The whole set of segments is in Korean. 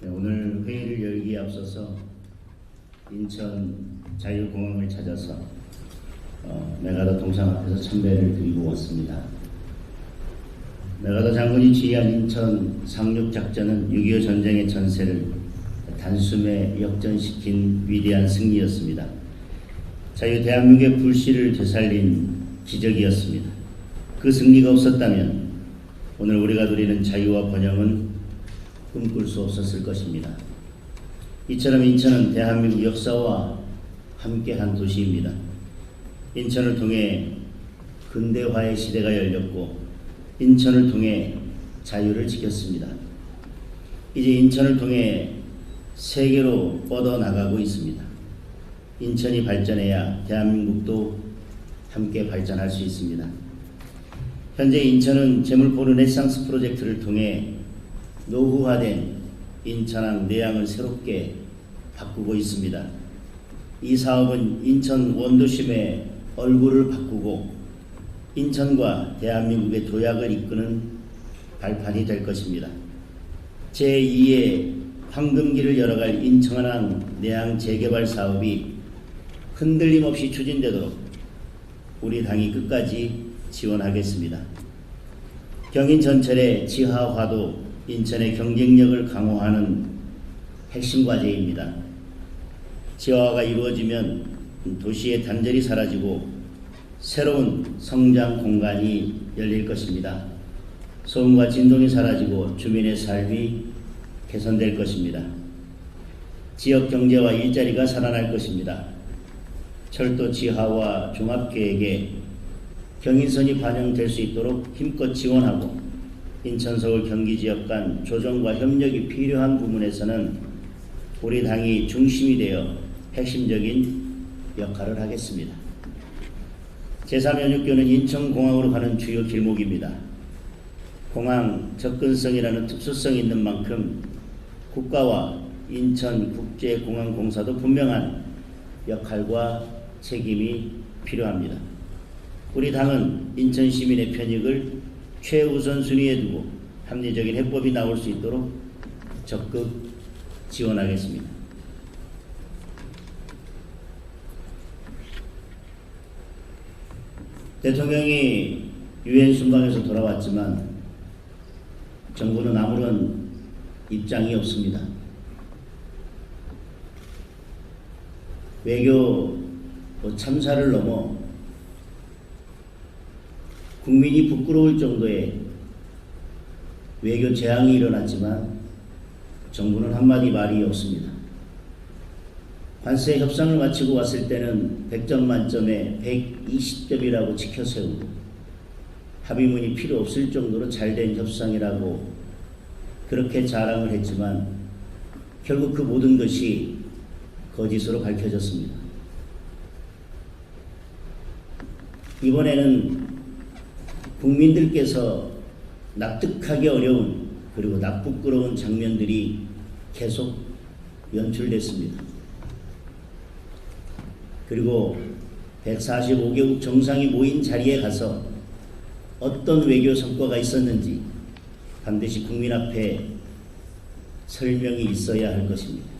네, 오늘 회의를 열기에 앞서서 인천 자유공항을 찾아서 메가더 동상 앞에서 참배를 드리고 왔습니다. 메가더 장군이 지휘한 인천 상륙작전은 6.25 전쟁의 전세를 단숨에 역전시킨 위대한 승리였습니다. 대한민국의 불씨를 되살린 기적이었습니다. 그 승리가 없었다면 오늘 우리가 누리는 자유와 번영은 꿈꿀 수 없었을 것입니다. 이처럼 인천은 대한민국 역사와 함께한 도시입니다. 인천을 통해 근대화의 시대가 열렸고 인천을 통해 자유를 지켰습니다. 이제 인천을 통해 세계로 뻗어나가고 있습니다. 인천이 발전해야 대한민국도 함께 발전할 수 있습니다. 현재 인천은 제물포 르네상스 프로젝트를 통해 노후화된 인천항 내양을 새롭게 바꾸고 있습니다. 이 사업은 인천 원도심의 얼굴을 바꾸고 인천과 대한민국의 도약을 이끄는 발판이 될 것입니다. 제2의 황금기를 열어갈 인천항 내양 재개발 사업이 흔들림 없이 추진되도록 우리 당이 끝까지 지원하겠습니다. 경인 전철의 지하화도 인천의 경쟁력을 강화하는 핵심 과제입니다. 지하화가 이루어지면 도시의 단절이 사라지고 새로운 성장 공간이 열릴 것입니다. 소음과 진동이 사라지고 주민의 삶이 개선될 것입니다. 지역 경제와 일자리가 살아날 것입니다. 철도 지하화 종합계획에 경인선이 반영될 수 있도록 힘껏 지원하고 인천, 서울, 경기 지역 간 조정과 협력이 필요한 부분에서는 우리 당이 중심이 되어 핵심적인 역할을 하겠습니다. 제3연육교는 인천공항으로 가는 주요 길목입니다. 공항 접근성이라는 특수성이 있는 만큼 국가와 인천국제공항공사도 분명한 역할과 책임이 필요합니다. 우리 당은 인천 시민의 편익을 최우선 순위에 두고 합리적인 해법이 나올 수 있도록 적극 지원하겠습니다. 대통령이 유엔 순방에서 돌아왔지만 정부는 아무런 입장이 없습니다. 외교 참사를 넘어 국민이 부끄러울 정도의 외교 재앙이 일어났지만 정부는 한마디 말이 없습니다. 관세 협상을 마치고 왔을 때는 100점 만점에 120점이라고 지켜세우고 합의문이 필요 없을 정도로 잘된 협상이라고 그렇게 자랑을 했지만 결국 그 모든 것이 거짓으로 밝혀졌습니다. 이번에는 국민들께서 납득하기 어려운 그리고 납부끄러운 장면들이 계속 연출됐습니다. 그리고 145개국 정상이 모인 자리에 가서 어떤 외교 성과가 있었는지 반드시 국민 앞에 설명이 있어야 할 것입니다.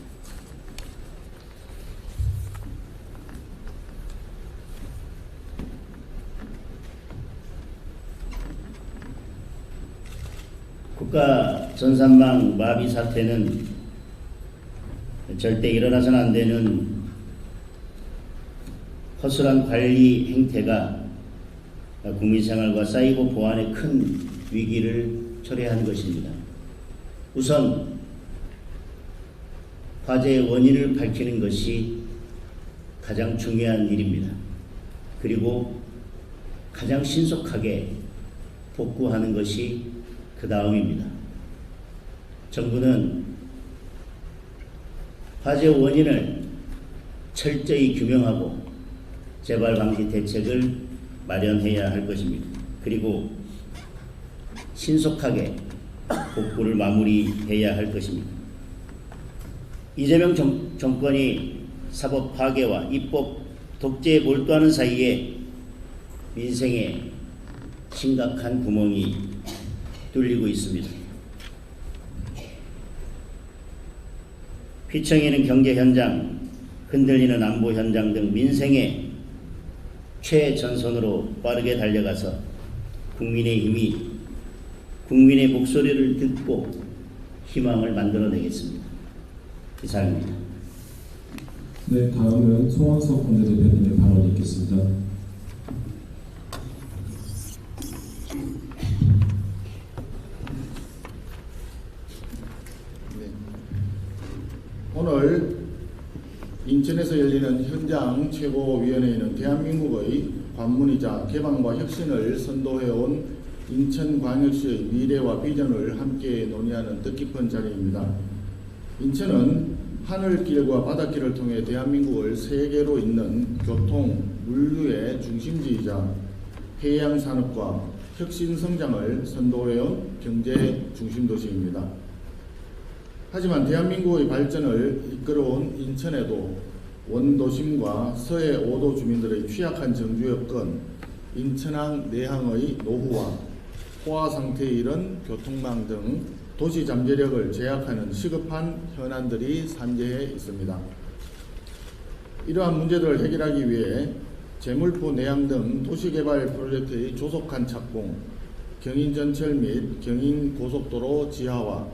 국가 전산망 마비 사태는 절대 일어나서는 안 되는 허술한 관리 행태가 국민생활과 사이버 보안에 큰 위기를 초래한 것입니다. 우선 화재의 원인을 밝히는 것이 가장 중요한 일입니다. 그리고 가장 신속하게 복구하는 것이 그 다음입니다. 정부는 화재 원인을 철저히 규명하고 재발 방지 대책을 마련해야 할 것입니다. 그리고 신속하게 복구를 마무리해야 할 것입니다. 이재명 정권이 사법 파괴와 입법 독재에 몰두하는 사이에 민생에 심각한 구멍이 뚫리고 있습니다. 휘청이는 경제 현장, 흔들리는 안보 현장 등 민생의 최전선으로 빠르게 달려가서 국민의 힘이 국민의 목소리를 듣고 희망을 만들어내겠습니다. 이상입니다. 네, 다음은 송원석 원내대표님의 발언이 있겠습니다. 네. 오늘 인천에서 열리는 현장 최고위원회에는 대한민국의 관문이자 개방과 혁신을 선도해온 인천광역시의 미래와 비전을 함께 논의하는 뜻깊은 자리입니다. 인천은 하늘길과 바닷길을 통해 대한민국을 세계로 잇는 교통, 물류의 중심지이자 해양산업과 혁신성장을 선도해온 경제 중심도시입니다. 하지만 대한민국의 발전을 이끌어온 인천에도 원도심과 서해 5도 주민들의 취약한 정주 여건, 인천항 내항의 노후화, 포화 상태에 이른 교통망 등 도시 잠재력을 제약하는 시급한 현안들이 산재해 있습니다. 이러한 문제들을 해결하기 위해 제물포 내항 등 도시개발 프로젝트의 조속한 착공, 경인전철 및 경인고속도로 지하화,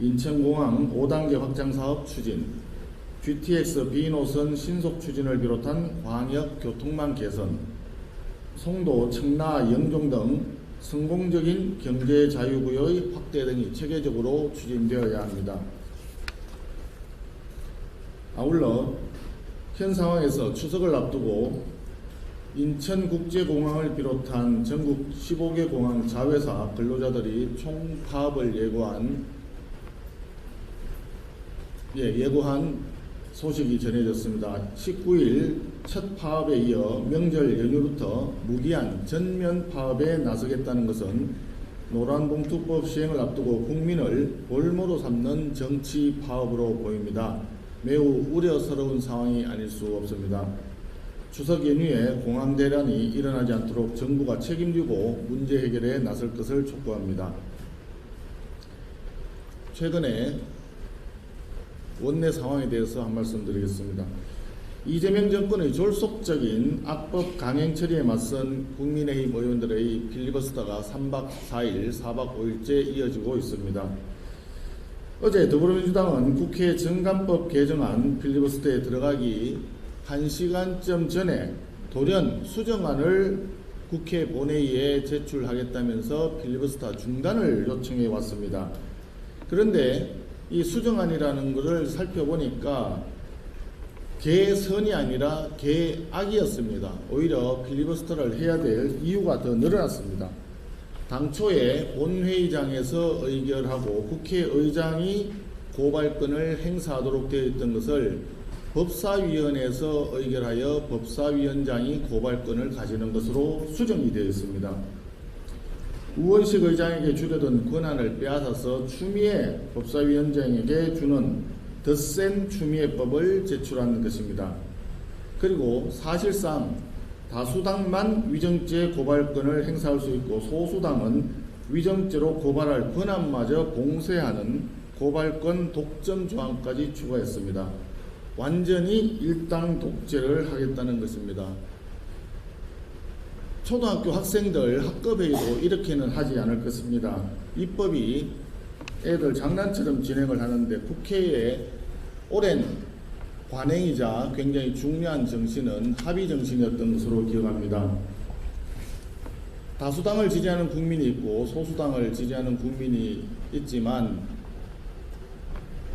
인천공항 5단계 확장 사업 추진, GTX B노선 신속 추진을 비롯한 광역 교통망 개선, 송도, 청라, 영종 등 성공적인 경제 자유구역의 확대 등이 체계적으로 추진되어야 합니다. 아울러 현 상황에서 추석을 앞두고 인천국제공항을 비롯한 전국 15개 공항 자회사 근로자들이 총파업을 예고한 소식이 전해졌습니다. 19일 첫 파업에 이어 명절 연휴부터 무기한 전면 파업에 나서겠다는 것은 노란봉투법 시행을 앞두고 국민을 볼모로 삼는 정치 파업으로 보입니다. 매우 우려스러운 상황이 아닐 수 없습니다. 추석 연휴에 공항 대란이 일어나지 않도록 정부가 책임지고 문제 해결에 나설 것을 촉구합니다. 최근에 원내 상황에 대해서 한 말씀 드리겠습니다. 이재명 정권의 졸속적인 악법 강행 처리에 맞선 국민의힘 의원들의 필리버스터가 3박 4일, 4박 5일째 이어지고 있습니다. 어제 더불어민주당은 국회 정관법 개정안 필리버스터에 들어가기 1시간쯤 전에 돌연 수정안을 국회 본회의에 제출하겠다면서 필리버스터 중단을 요청해 왔습니다. 그런데 이 수정안이라는 것을 살펴보니까 개선이 아니라 개악이었습니다. 오히려 필리버스터를 해야 될 이유가 더 늘어났습니다. 당초에 본회의장에서 의결하고 국회의장이 고발권을 행사하도록 되어 있던 것을 법사위원회에서 의결하여 법사위원장이 고발권을 가지는 것으로 수정이 되어 있습니다. 우원식 의장에게 주려던 권한을 빼앗아서 추미애 법사위원장에게 주는 더 센 추미애법을 제출한 것입니다. 그리고 사실상 다수당만 위정죄 고발권을 행사할 수 있고 소수당은 위정죄로 고발할 권한마저 공세하는 고발권 독점 조항까지 추가했습니다. 완전히 일당 독재를 하겠다는 것입니다. 초등학교 학생들 학급회의도 이렇게는 하지 않을 것입니다. 입법이 애들 장난처럼 진행을 하는데 국회의 오랜 관행이자 굉장히 중요한 정신은 합의 정신이었던 것으로 기억합니다. 다수당을 지지하는 국민이 있고 소수당을 지지하는 국민이 있지만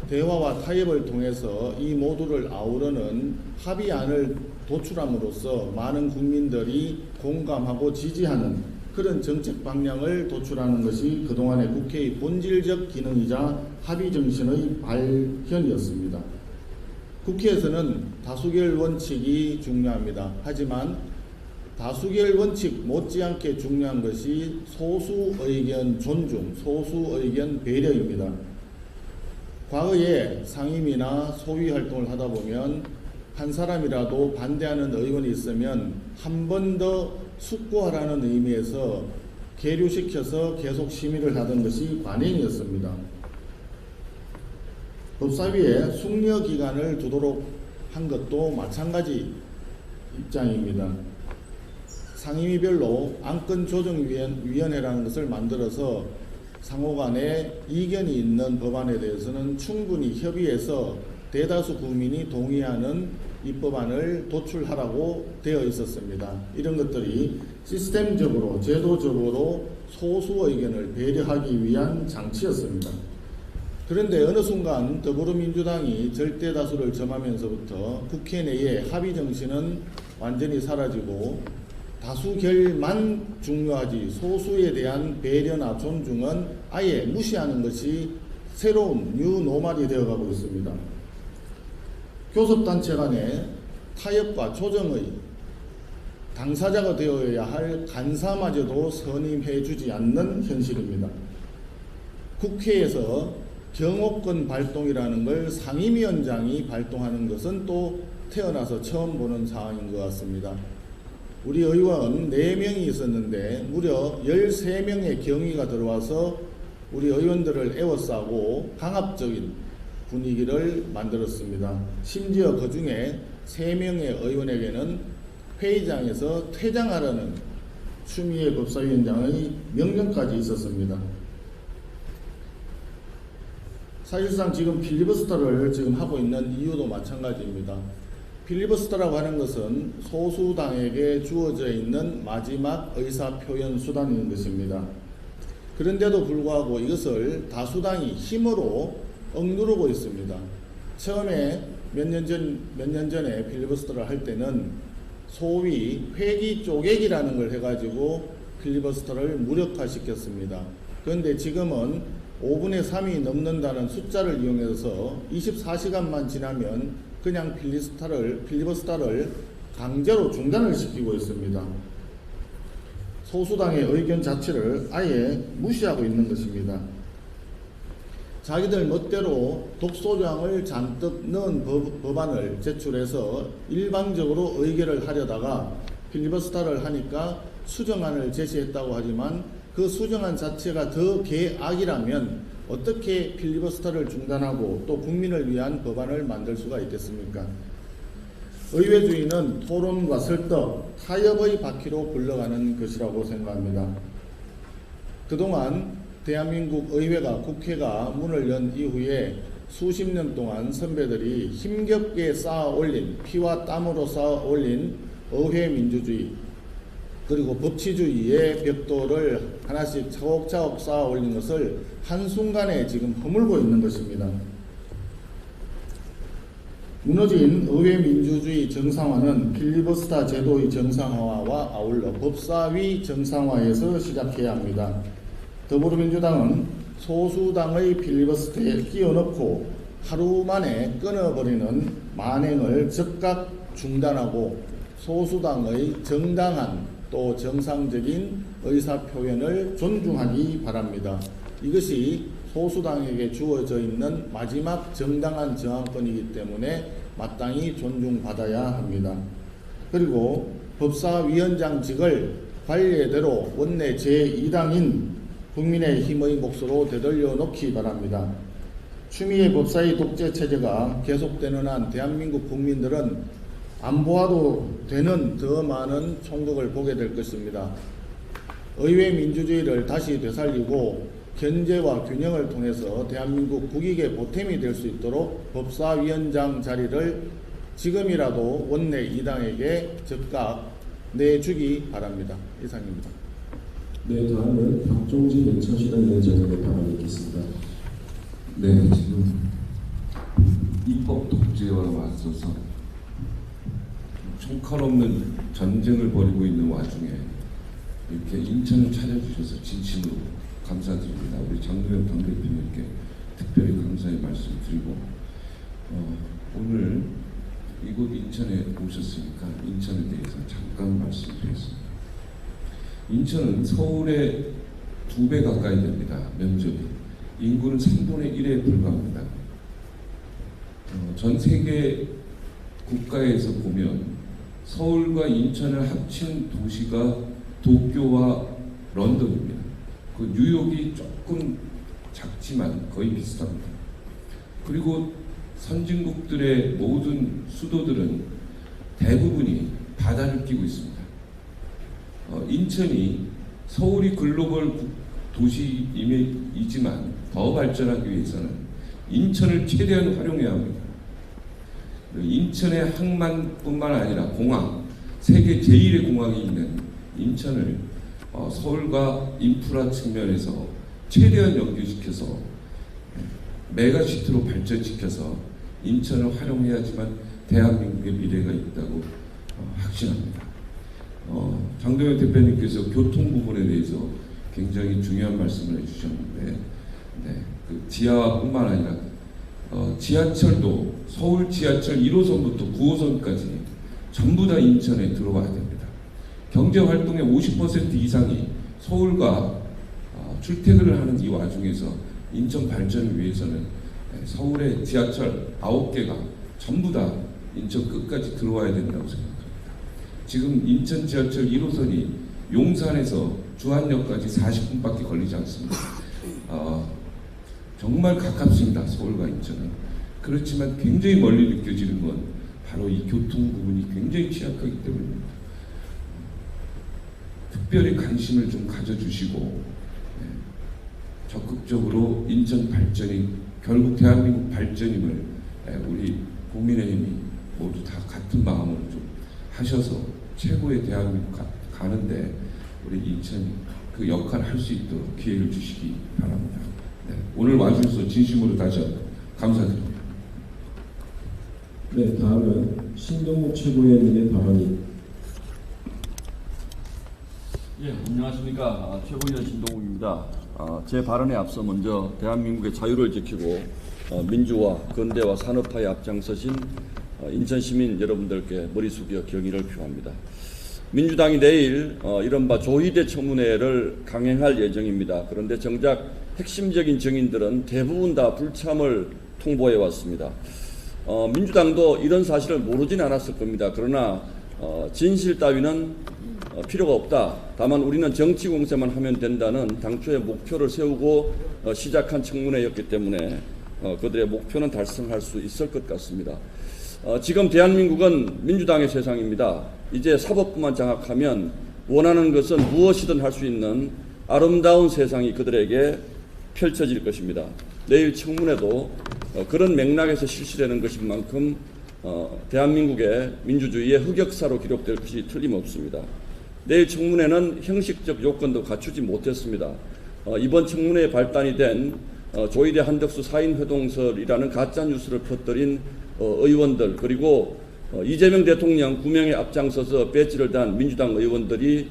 대화와 타협을 통해서 이 모두를 아우르는 합의안을 도출함으로써 많은 국민들이 공감하고 지지하는 그런 정책 방향을 도출하는 것이 그동안의 국회의 본질적 기능이자 합의 정신의 발현이었습니다. 국회에서는 다수결 원칙이 중요합니다. 하지만 다수결 원칙 못지않게 중요한 것이 소수 의견 존중, 소수 의견 배려입니다. 과거에 상임위나 소위 활동을 하다 보면 한 사람이라도 반대하는 의원이 있으면 한 번 더 숙고하라는 의미에서 계류시켜서 계속 심의를 하던 것이 관행이었습니다. 법사위에 숙려 기간을 두도록 한 것도 마찬가지 입장입니다. 상임위별로 안건조정위원회라는 것을 만들어서 상호간에 이견이 있는 법안에 대해서는 충분히 협의해서 대다수 국민이 동의하는 입법안을 도출하라고 되어 있었습니다. 이런 것들이 시스템적으로 제도적으로 소수 의견을 배려하기 위한 장치였습니다. 그런데 어느 순간 더불어민주당이 절대 다수를 점하면서부터 국회 내의 합의 정신은 완전히 사라지고 다수결만 중요하지 소수에 대한 배려나 존중은 아예 무시하는 것이 새로운 뉴노멀이 되어가고 있습니다. 교섭단체 간의 타협과 조정의 당사자가 되어야 할 간사마저도 선임해 주지 않는 현실입니다. 국회에서 경호권 발동이라는 걸 상임위원장이 발동하는 것은 또 태어나서 처음 보는 상황인 것 같습니다. 우리 의원 4명이 있었는데 무려 13명의 경위가 들어와서 우리 의원들을 에워싸고 강압적인 분위기를 만들었습니다. 심지어 그 중에 3명의 의원에게는 회의장에서 퇴장하라는 추미애 법사위원장의 명령까지 있었습니다. 사실상 지금 필리버스터를 지금 하고 있는 이유도 마찬가지입니다. 필리버스터라고 하는 것은 소수당에게 주어져 있는 마지막 의사표현 수단인 것입니다. 그런데도 불구하고 이것을 다수당이 힘으로 억누르고 있습니다. 처음에 몇 년 전에 필리버스터를 할 때는 소위 회기 쪼개기라는 걸 해가지고 필리버스터를 무력화시켰습니다. 그런데 지금은 5분의 3이 넘는다는 숫자를 이용해서 24시간만 지나면 그냥 필리버스터를 강제로 중단을 시키고 있습니다. 소수당의 의견 자체를 아예 무시하고 있는 것입니다. 자기들 멋대로 독소조항을 잔뜩 넣은 법안을 제출해서 일방적으로 의결을 하려다가 필리버스터를 하니까 수정안을 제시했다고 하지만 그 수정안 자체가 더 개악이라면 어떻게 필리버스터를 중단하고 또 국민을 위한 법안을 만들 수가 있겠습니까? 의회주의는 토론과 설득, 타협의 바퀴로 굴러가는 것이라고 생각합니다. 그동안 대한민국 의회가 국회가 문을 연 이후에 수십 년 동안 선배들이 힘겹게 쌓아 올린 피와 땀으로 쌓아 올린 의회 민주주의 그리고 법치주의의 벽돌을 하나씩 차곡차곡 쌓아 올린 것을 한순간에 지금 허물고 있는 것입니다. 무너진 의회 민주주의 정상화는 필리버스터 제도의 정상화와 아울러 법사위 정상화에서 시작해야 합니다. 더불어민주당은 소수당의 필리버스터에 끼워넣고 하루 만에 끊어버리는 만행을 즉각 중단하고 소수당의 정당한 또 정상적인 의사표현을 존중하기 바랍니다. 이것이 소수당에게 주어져 있는 마지막 정당한 저항권이기 때문에 마땅히 존중받아야 합니다. 그리고 법사위원장직을 관례대로 원내 제2당인 국민의힘의 몫으로 되돌려 놓기 바랍니다. 추미애 법사위 독재 체제가 계속되는 한 대한민국 국민들은 안 보아도 되는 더 많은 총극을 보게 될 것입니다. 의회 민주주의를 다시 되살리고 견제와 균형을 통해서 대한민국 국익의 보탬이 될 수 있도록 법사위원장 자리를 지금이라도 원내 2당에게 즉각 내주기 바랍니다. 이상입니다. 네, 다음은 박종진 인천시당 위원장님의 발언을 듣겠습니다. 네, 지금 입법 독재와 맞서서 총칼 없는 전쟁을 벌이고 있는 와중에 이렇게 인천을 찾아주셔서 진심으로 감사드립니다. 우리 장도연 당대표님께 특별히 감사의 말씀 드리고 오늘 이곳 인천에 오셨으니까 인천에 대해서 잠깐 말씀드리겠습니다. 인천은 서울의 2배 가까이 됩니다. 면적이. 인구는 3분의 1에 불과합니다. 전 세계 국가에서 보면 서울과 인천을 합친 도시가 도쿄와 런던입니다. 그 뉴욕이 조금 작지만 거의 비슷합니다. 그리고 선진국들의 모든 수도들은 대부분이 바다를 끼고 있습니다. 인천이 서울이 글로벌 도시이지만 더 발전하기 위해서는 인천을 최대한 활용해야 합니다. 인천의 항만뿐만 아니라 공항, 세계 제1의 공항이 있는 인천을 서울과 인프라 측면에서 최대한 연결시켜서 메가시티로 발전시켜서 인천을 활용해야지만 대한민국의 미래가 있다고 확신합니다. 장동현 대표님께서 교통 부분에 대해서 굉장히 중요한 말씀을 해주셨는데, 그 지하뿐만 아니라 지하철도 서울 지하철 1호선부터 9호선까지 전부 다 인천에 들어와야 됩니다. 경제 활동의 50% 이상이 서울과 출퇴근을 하는 이 와중에서 인천 발전을 위해서는 서울의 지하철 9개가 전부 다 인천 끝까지 들어와야 된다고 생각합니다. 지금 인천 지하철 1호선이 용산에서 주안역까지 40분밖에 걸리지 않습니다. 정말 가깝습니다. 서울과 인천은. 그렇지만 굉장히 멀리 느껴지는 건 바로 이 교통 부분이 굉장히 취약하기 때문입니다. 특별히 관심을 좀 가져주시고 적극적으로 인천 발전이 결국 대한민국 발전임을 우리 국민의힘이 모두 다 같은 마음으로 좀 하셔서 최고의 대한민국 가는데 우리 인천이 그 역할을 할 수 있도록 기회를 주시기 바랍니다. 오늘 와주셔서 진심으로 다시 한번 감사드립니다. 네, 다음은 신동욱 최고위원님의 발언이. 예, 안녕하십니까. 최고위원 신동욱입니다. 제 발언에 앞서 먼저 대한민국의 자유를 지키고 민주화, 근대화, 산업화에 앞장서신 인천 시민 여러분들께 머리 숙여 경의를 표합니다. 민주당이 내일 이른바 조희대 청문회를 강행할 예정입니다. 그런데 정작 핵심적인 증인들은 대부분 다 불참을 통보해 왔습니다. 민주당도 이런 사실을 모르진 않았을 겁니다. 그러나 진실 따위는 필요가 없다. 다만 우리는 정치 공세만 하면 된다는 당초의 목표를 세우고 시작한 청문회였기 때문에 그들의 목표는 달성할 수 있을 것 같습니다. 지금 대한민국은 민주당의 세상입니다. 이제 사법부만 장악하면 원하는 것은 무엇이든 할 수 있는 아름다운 세상이 그들에게 펼쳐질 것입니다. 내일 청문회도 그런 맥락에서 실시되는 것인 만큼 대한민국의 민주주의의 흑역사로 기록될 것이 틀림없습니다. 내일 청문회는 형식적 요건도 갖추지 못했습니다. 이번 청문회에 발단이 된 조희대 한덕수 사인회동설이라는 가짜뉴스를 퍼뜨린 의원들, 그리고 이재명 대통령 구명에 앞장서서 배지를 단 민주당 의원들이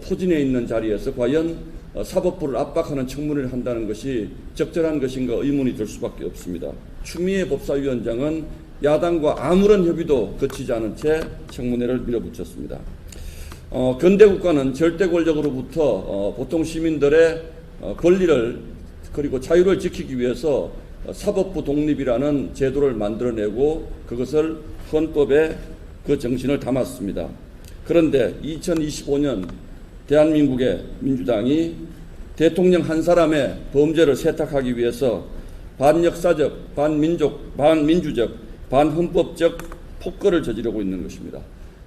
포진해 있는 자리에서 과연 사법부를 압박하는 청문회를 한다는 것이 적절한 것인가 의문이 들 수밖에 없습니다. 추미애 법사위원장은 야당과 아무런 협의도 거치지 않은 채 청문회를 밀어붙였습니다. 근대국가는 절대 권력으로부터 보통 시민들의 권리를 그리고 자유를 지키기 위해서 사법부 독립이라는 제도를 만들어내고 그것을 헌법에 그 정신을 담았습니다. 그런데 2025년 대한민국의 민주당이 대통령 한 사람의 범죄를 세탁하기 위해서 반역사적, 반민족, 반민주적, 반헌법적 폭거를 저지르고 있는 것입니다.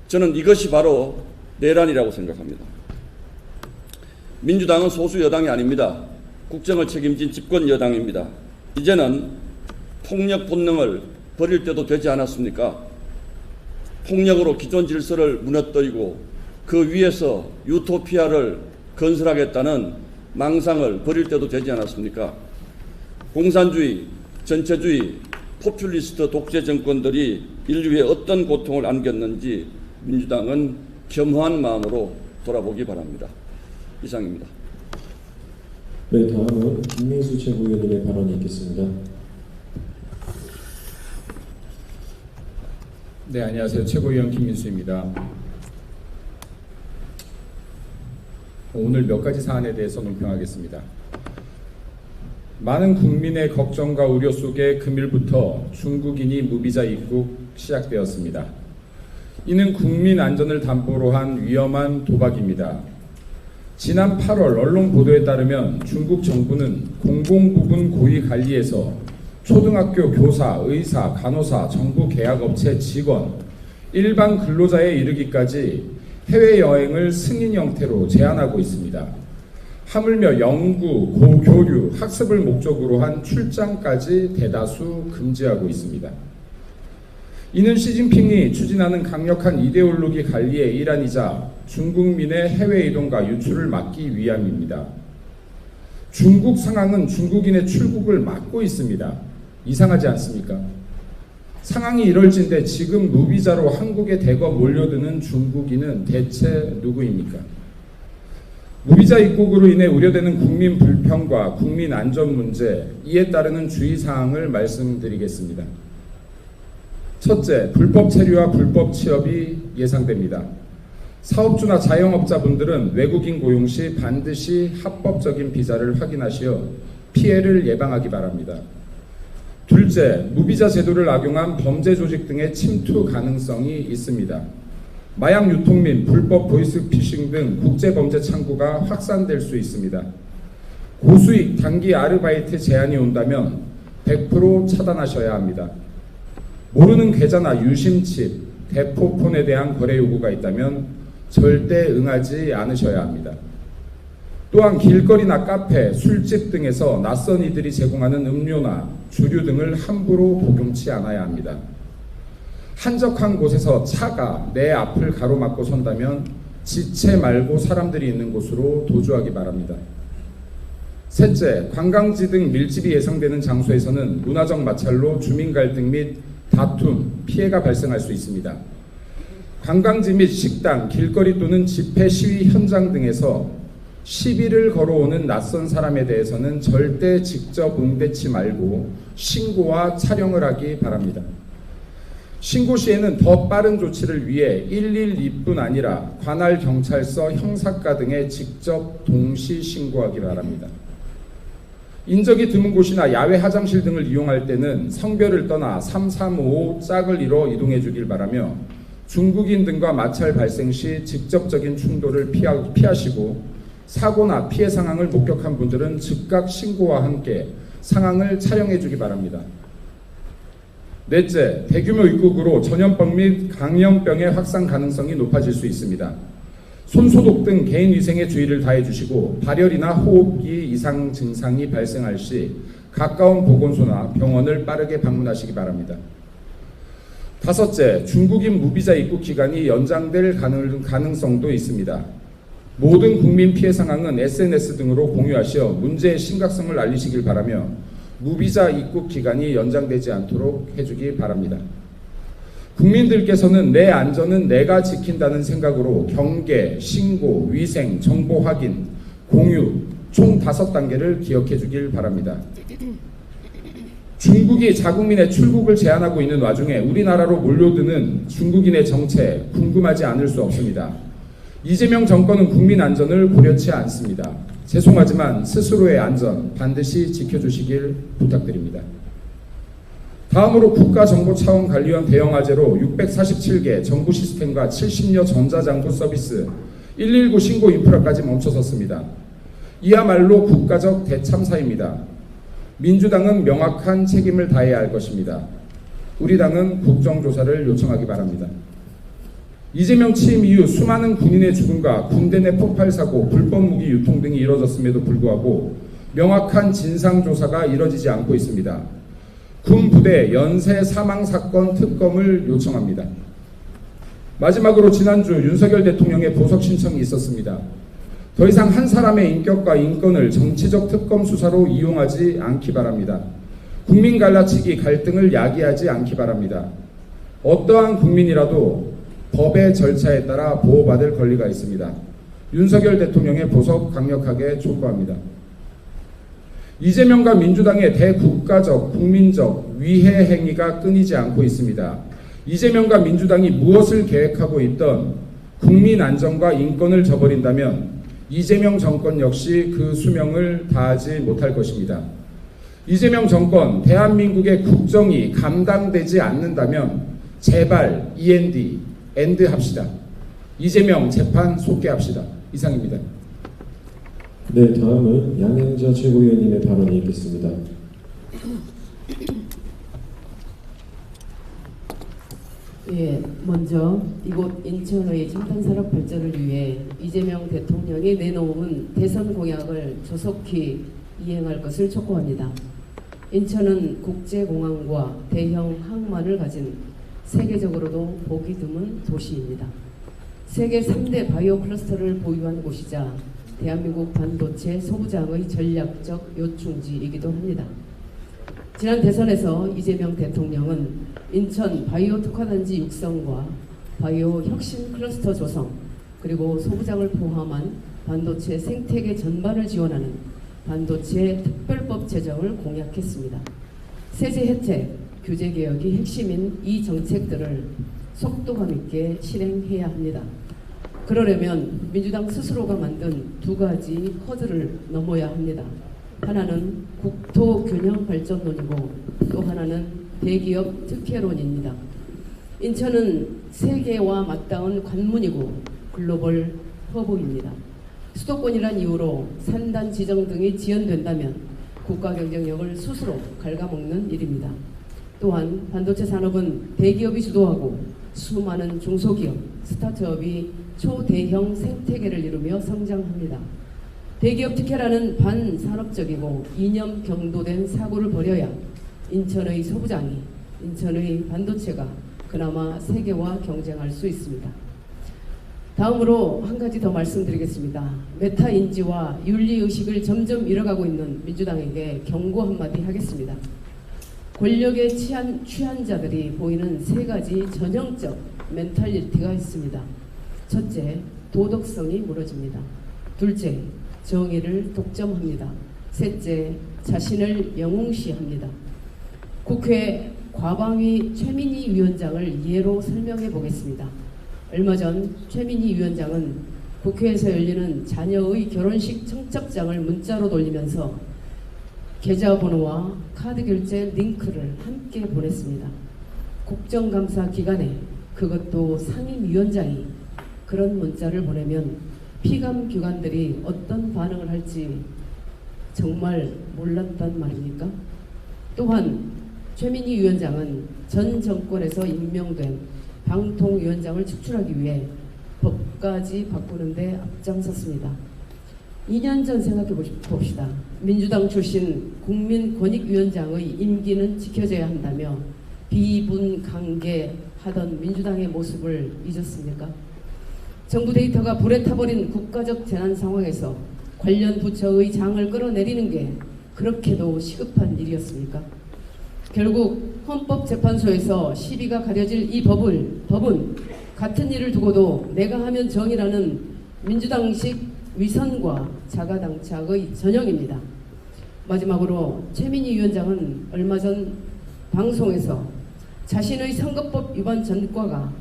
저는 이것이 바로 내란이라고 생각합니다. 민주당은 소수 여당이 아닙니다. 국정을 책임진 집권 여당입니다. 이제는 폭력 본능을 버릴 때도 되지 않았습니까? 폭력으로 기존 질서를 무너뜨리고 그 위에서 유토피아를 건설하겠다는 망상을 버릴 때도 되지 않았습니까? 공산주의, 전체주의, 포퓰리스트 독재 정권들이 인류에 어떤 고통을 안겼는지 민주당은 겸허한 마음으로 돌아보기 바랍니다. 이상입니다. 네, 다음은 김민수 최고위원님의 발언이 있겠습니다. 네, 안녕하세요. 최고위원 김민수입니다. 오늘 몇 가지 사안에 대해서 논평하겠습니다. 많은 국민의 걱정과 우려 속에 금일부터 중국인이 무비자 입국 시작되었습니다. 이는 국민 안전을 담보로 한 위험한 도박입니다. 지난 8월 언론 보도에 따르면 중국 정부는 공공부분 고위 관리에서 초등학교 교사, 의사, 간호사, 정부 계약업체 직원, 일반 근로자에 이르기까지 해외여행을 승인 형태로 제한하고 있습니다. 하물며 연구, 교류, 학습을 목적으로 한 출장까지 대다수 금지하고 있습니다. 이는 시진핑이 추진하는 강력한 이데올로기 관리의 일환이자 중국민의 해외 이동과 유출을 막기 위함입니다. 중국 상황은 중국인의 출국을 막고 있습니다. 이상하지 않습니까? 상황이 이럴진데 지금 무비자로 한국에 대거 몰려드는 중국인은 대체 누구입니까? 무비자 입국으로 인해 우려되는 국민 불평과 국민 안전 문제, 이에 따르는 주의사항을 말씀드리겠습니다. 첫째, 불법 체류와 불법 취업이 예상됩니다. 사업주나 자영업자분들은 외국인 고용 시 반드시 합법적인 비자를 확인하시어 피해를 예방하기 바랍니다. 둘째, 무비자 제도를 악용한 범죄 조직 등의 침투 가능성이 있습니다. 마약 유통 및 불법 보이스피싱 등 국제범죄 창구가 확산될 수 있습니다. 고수익 단기 아르바이트 제한이 온다면 100% 차단하셔야 합니다. 모르는 계좌나 유심칩, 대포폰에 대한 거래 요구가 있다면 절대 응하지 않으셔야 합니다. 또한 길거리나 카페, 술집 등에서 낯선 이들이 제공하는 음료나 주류 등을 함부로 복용치 않아야 합니다. 한적한 곳에서 차가 내 앞을 가로막고 선다면 지체 말고 사람들이 있는 곳으로 도주하기 바랍니다. 셋째, 관광지 등 밀집이 예상되는 장소에서는 문화적 마찰로 주민 갈등 및 다툼, 피해가 발생할 수 있습니다. 관광지 및 식당, 길거리 또는 집회 시위 현장 등에서 시비를 걸어오는 낯선 사람에 대해서는 절대 직접 응대치 말고 신고와 촬영을 하기 바랍니다. 신고 시에는 더 빠른 조치를 위해 112뿐 아니라 관할 경찰서, 형사과 등에 직접 동시 신고하기 바랍니다. 인적이 드문 곳이나 야외 화장실 등을 이용할 때는 성별을 떠나 335 짝을 이뤄 이동해 주길 바라며 중국인 등과 마찰 발생 시 직접적인 충돌을 피하시고 사고나 피해 상황을 목격한 분들은 즉각 신고와 함께 상황을 촬영해 주기 바랍니다. 넷째, 대규모 입국으로 전염병 및 감염병의 확산 가능성이 높아질 수 있습니다. 손소독 등 개인위생에 주의를 다해 주시고 발열이나 호흡기 이상 증상이 발생할 시 가까운 보건소나 병원을 빠르게 방문하시기 바랍니다. 다섯째, 중국인 무비자 입국 기간이 연장될 가능성도 있습니다. 모든 국민 피해 상황은 SNS 등으로 공유하시어 문제의 심각성을 알리시길 바라며 무비자 입국 기간이 연장되지 않도록 해주기 바랍니다. 국민들께서는 내 안전은 내가 지킨다는 생각으로 경계, 신고, 위생, 정보 확인, 공유 총 5단계를 기억해 주길 바랍니다. 중국이 자국민의 출국을 제한하고 있는 와중에 우리나라로 몰려드는 중국인의 정체 궁금하지 않을 수 없습니다. 이재명 정권은 국민 안전을 고려치 않습니다. 죄송하지만 스스로의 안전 반드시 지켜주시길 부탁드립니다. 다음으로 국가정보차원관리원 대형화재로 647개 정부 시스템과 70여 전자장부 서비스, 119 신고 인프라까지 멈춰섰습니다. 이야말로 국가적 대참사입니다. 민주당은 명확한 책임을 다해야 할 것입니다. 우리 당은 국정조사를 요청하기 바랍니다. 이재명 취임 이후 수많은 군인의 죽음과 군대 내 폭발사고, 불법 무기 유통 등이 이뤄졌음에도 불구하고 명확한 진상조사가 이뤄지지 않고 있습니다. 군 부대 연쇄 사망 사건 특검을 요청합니다. 마지막으로 지난주 윤석열 대통령의 보석 신청이 있었습니다. 더 이상 한 사람의 인격과 인권을 정치적 특검 수사로 이용하지 않기 바랍니다. 국민 갈라치기 갈등을 야기하지 않기 바랍니다. 어떠한 국민이라도 법의 절차에 따라 보호받을 권리가 있습니다. 윤석열 대통령의 보석 강력하게 촉구합니다. 이재명과 민주당의 대국가적, 국민적 위해 행위가 끊이지 않고 있습니다. 이재명과 민주당이 무엇을 계획하고 있던 국민 안전과 인권을 저버린다면 이재명 정권 역시 그 수명을 다하지 못할 것입니다. 이재명 정권, 대한민국의 국정이 감당되지 않는다면 제발 END 합시다. 이재명 재판 속개합시다. 이상입니다. 네, 다음은 양행자 최고위원님의 발언이 있겠습니다. 예, 먼저 이곳 인천의 첨단 산업 발전을 위해 이재명 대통령이 내놓은 대선 공약을 조속히 이행할 것을 촉구합니다. 인천은 국제공항과 대형 항만을 가진 세계적으로도 보기 드문 도시입니다. 세계 3대 바이오 클러스터를 보유한 곳이자 대한민국 반도체 소부장의 전략적 요충지이기도 합니다. 지난 대선에서 이재명 대통령은 인천 바이오 특화단지 육성과 바이오 혁신 클러스터 조성, 그리고 소부장을 포함한 반도체 생태계 전반을 지원하는 반도체 특별법 제정을 공약했습니다. 세제 혜택, 규제 개혁이 핵심인 이 정책들을 속도감 있게 실행해야 합니다. 그러려면 민주당 스스로가 만든 두 가지 허들을 넘어야 합니다. 하나는 국토 균형 발전론이고 또 하나는 대기업 특혜론입니다. 인천은 세계와 맞닿은 관문이고 글로벌 허브입니다. 수도권이란 이유로 산단 지정 등이 지연된다면 국가 경쟁력을 스스로 갉아먹는 일입니다. 또한 반도체 산업은 대기업이 주도하고 수많은 중소기업, 스타트업이 초대형 생태계를 이루며 성장합니다. 대기업 특혜라는 반산업적이고 이념 경도된 사고를 버려야 인천의 소부장이, 인천의 반도체가 그나마 세계와 경쟁할 수 있습니다. 다음으로 한 가지 더 말씀드리겠습니다. 메타 인지와 윤리의식을 점점 잃어가고 있는 민주당에게 경고 한마디 하겠습니다. 권력에 취한 자들이 보이는 세 가지 전형적 멘탈리티가 있습니다. 첫째, 도덕성이 무너집니다. 둘째, 정의를 독점합니다. 셋째, 자신을 영웅시합니다. 국회 과방위 최민희 위원장을 예로 설명해 보겠습니다. 얼마 전 최민희 위원장은 국회에서 열리는 자녀의 결혼식 청첩장을 문자로 돌리면서 계좌번호와 카드 결제 링크를 함께 보냈습니다. 국정감사 기간에 그것도 상임위원장이 그런 문자를 보내면 피감 기관들이 어떤 반응을 할지 정말 몰랐단 말입니까? 또한 최민희 위원장은 전 정권에서 임명된 방통위원장을 축출하기 위해 법까지 바꾸는데 앞장섰습니다. 2년 전 생각해 봅시다. 민주당 출신 국민권익위원장의 임기는 지켜져야 한다며 비분강개하던 민주당의 모습을 잊었습니까? 정부 데이터가 불에 타버린 국가적 재난 상황에서 관련 부처의 장을 끌어내리는 게 그렇게도 시급한 일이었습니까? 결국 헌법재판소에서 시비가 가려질 이 법은 같은 일을 두고도 내가 하면 정이라는 민주당식 위선과 자가당착의 전형입니다. 마지막으로 최민희 위원장은 얼마 전 방송에서 자신의 선거법 위반 전과가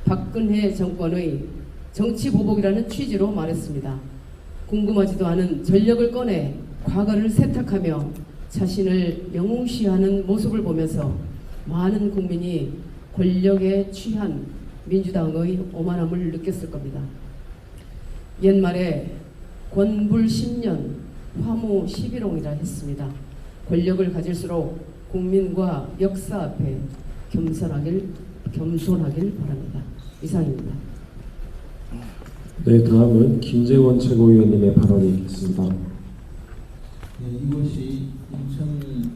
박근혜 정권의 정치보복이라는 취지로 말했습니다. 궁금하지도 않은 전력을 꺼내 과거를 세탁하며 자신을 영웅시하는 모습을 보면서 많은 국민이 권력에 취한 민주당의 오만함을 느꼈을 겁니다. 옛말에 권불 10년, 화무 11홍이라 했습니다. 권력을 가질수록 국민과 역사 앞에 겸손하길 바랍니다. 이상입니다. 네, 다음은 김재원 최고위원님의 발언이 있겠습니다. 네, 이곳이 인천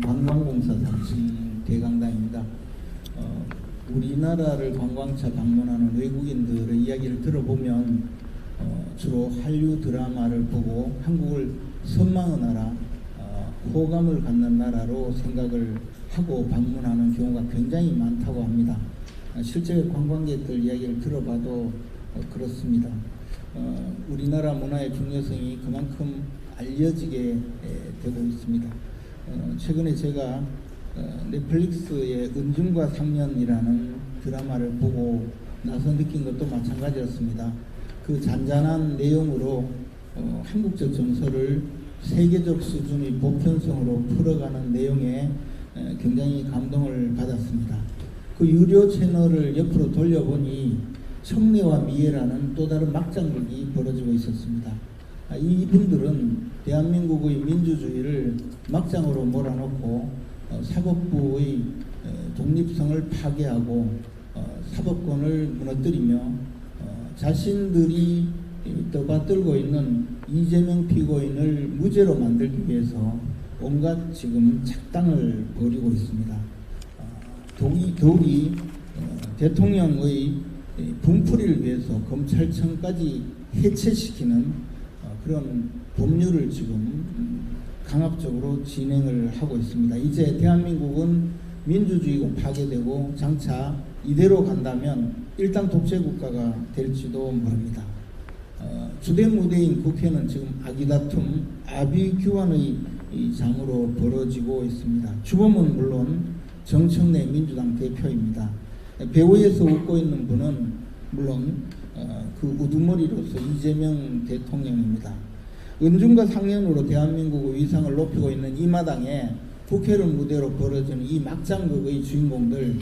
관광공사 3층 대강당입니다. 우리나라를 관광차 방문하는 외국인들의 이야기를 들어보면 주로 한류 드라마를 보고 한국을 선망의 나라, 호감을 갖는 나라로 생각을 하고 방문하는 경우가 굉장히 많다고 합니다. 실제 관광객들 이야기를 들어봐도 그렇습니다. 우리나라 문화의 중요성이 그만큼 알려지게 되고 있습니다. 최근에 제가 넷플릭스의 은중과 상년이라는 드라마를 보고 나서 느낀 것도 마찬가지였습니다. 그 잔잔한 내용으로 한국적 정서를 세계적 수준의 보편성으로 풀어가는 내용에 굉장히 감동을 받았습니다. 그 유료 채널을 옆으로 돌려보니 청래와 미애라는 또 다른 막장극이 벌어지고 있었습니다. 이분들은 대한민국의 민주주의를 막장으로 몰아넣고 사법부의 독립성을 파괴하고 사법권을 무너뜨리며 자신들이 떠받들고 있는 이재명 피고인을 무죄로 만들기 위해서 온갖 지금 작당을 벌이고 있습니다. 더욱이 대통령의 분풀이를 위해서 검찰청까지 해체시키는 그런 법률을 지금 강압적으로 진행을 하고 있습니다. 이제 대한민국은 민주주의가 파괴되고 장차 이대로 간다면 일당 독재국가가 될지도 모릅니다. 주된 무대인 국회는 지금 아기다툼, 아비규환의 장으로 벌어지고 있습니다. 주범은 물론 정청래 민주당 대표입니다. 배후에서 웃고 있는 분은 물론 그 우두머리로서 이재명 대통령입니다. 은중과 상련으로 대한민국의 위상을 높이고 있는 이 마당에 국회를 무대로 벌어지는 이 막장극의 주인공들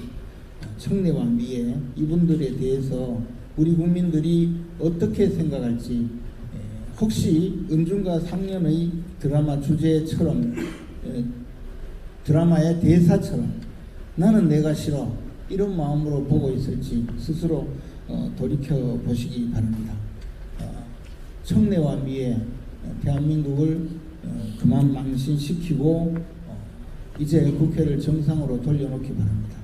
청래와 미애 이분들에 대해서 우리 국민들이 어떻게 생각할지 혹시 은중과 상련의 드라마 주제처럼 드라마의 대사처럼 나는 내가 싫어 이런 마음으로 보고 있을지 스스로 돌이켜 보시기 바랍니다. 청래와 미애 대한민국을 그만 망신시키고 이제 국회를 정상으로 돌려놓기 바랍니다.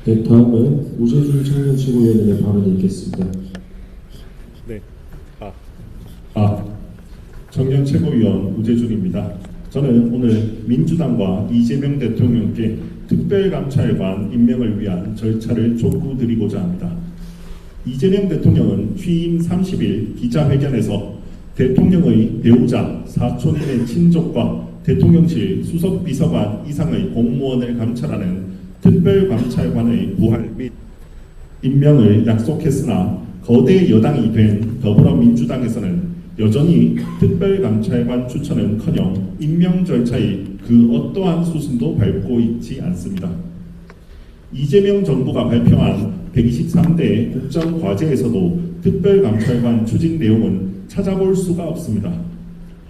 네, 다음은 우재준 청년 최고위원의 발언이 있겠습니다. 네. 청년 최고위원 우재준입니다. 저는 오늘 민주당과 이재명 대통령께 특별감찰관 임명을 위한 절차를 촉구드리고자 합니다. 이재명 대통령은 취임 30일 기자회견에서 대통령의 배우자, 사촌인의 친족과 대통령실 수석비서관 이상의 공무원을 감찰하는 특별감찰관의 부활 및 임명을 약속했으나 거대 여당이 된 더불어민주당에서는 여전히 특별감찰관 추천은커녕 임명 절차의 그 어떠한 수순도 밟고 있지 않습니다. 이재명 정부가 발표한 123대 국정과제에서도 특별감찰관 추진 내용은 찾아볼 수가 없습니다.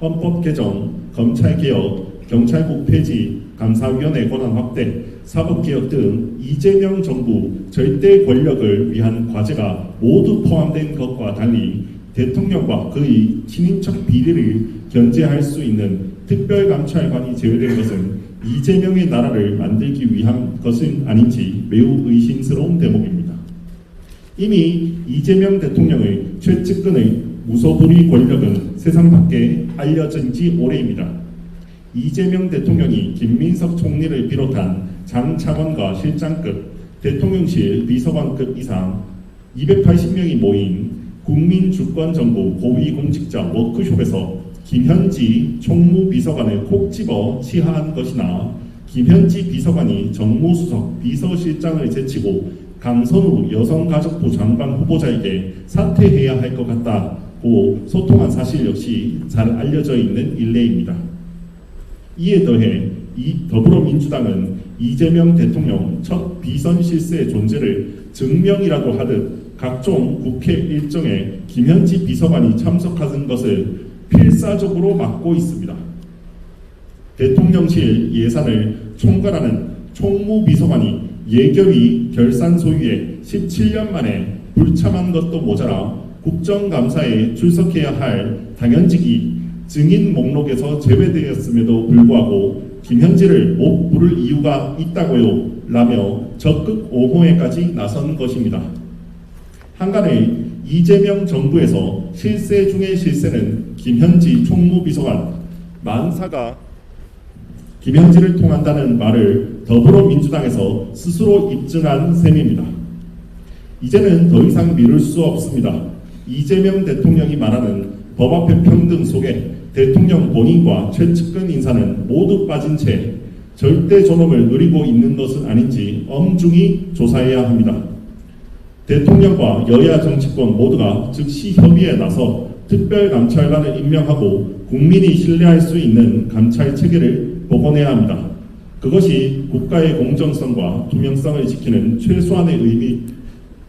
헌법 개정, 검찰개혁, 경찰국 폐지, 감사위원회 권한 확대, 사법개혁 등 이재명 정부 절대 권력을 위한 과제가 모두 포함된 것과 달리 대통령과 그의 친인척 비리를 견제할 수 있는 특별감찰관이 제외된 것은 이재명의 나라를 만들기 위한 것은 아닌지 매우 의심스러운 대목입니다. 이미 이재명 대통령의 최측근의 무소불위 권력은 세상 밖에 알려진 지 오래입니다. 이재명 대통령이 김민석 총리를 비롯한 장차관과 실장급, 대통령실 비서관급 이상 280명이 모인 국민주권정부 고위공직자 워크숍에서 김현지 총무비서관을 콕 집어 치하한 것이나 김현지 비서관이 정무수석 비서실장을 제치고 강선우 여성가족부 장관 후보자에게 사퇴해야 할 것 같다고 소통한 사실 역시 잘 알려져 있는 일례입니다. 이에 더해 이 더불어민주당은 이재명 대통령 첫 비선 실세의 존재를 증명이라도 하듯 각종 국회 일정에 김현지 비서관이 참석하는 것을 필사적으로 막고 있습니다. 대통령실 예산을 총괄하는 총무비서관이 예결위 결산 소유에 17년 만에 불참한 것도 모자라 국정감사에 출석해야 할 당연직이 증인 목록에서 제외되었음에도 불구하고 김현지를 못 부를 이유가 있다고요 라며 적극 옹호에까지 나선 것입니다. 한간에 이재명 정부에서 실세 중의 실세는 김현지 총무비서관 만사가 김현지를 통한다는 말을 더불어민주당에서 스스로 입증한 셈입니다. 이제는 더 이상 미룰 수 없습니다. 이재명 대통령이 말하는 법 앞의 평등 속에 대통령 본인과 최측근 인사는 모두 빠진 채 절대 존엄을 누리고 있는 것은 아닌지 엄중히 조사해야 합니다. 대통령과 여야 정치권 모두가 즉시 협의에 나서 특별감찰관을 임명하고 국민이 신뢰할 수 있는 감찰 체계를 복원해야 합니다. 그것이 국가의 공정성과 투명성을 지키는 최소한의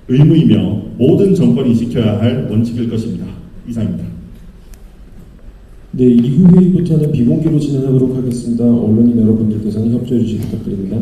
의무이며 모든 정권이 지켜야 할 원칙일 것입니다. 이상입니다. 네, 이후 회의부터는 비공개로 진행하도록 하겠습니다. 언론인 여러분들께서는 협조해 주시기 부탁드립니다.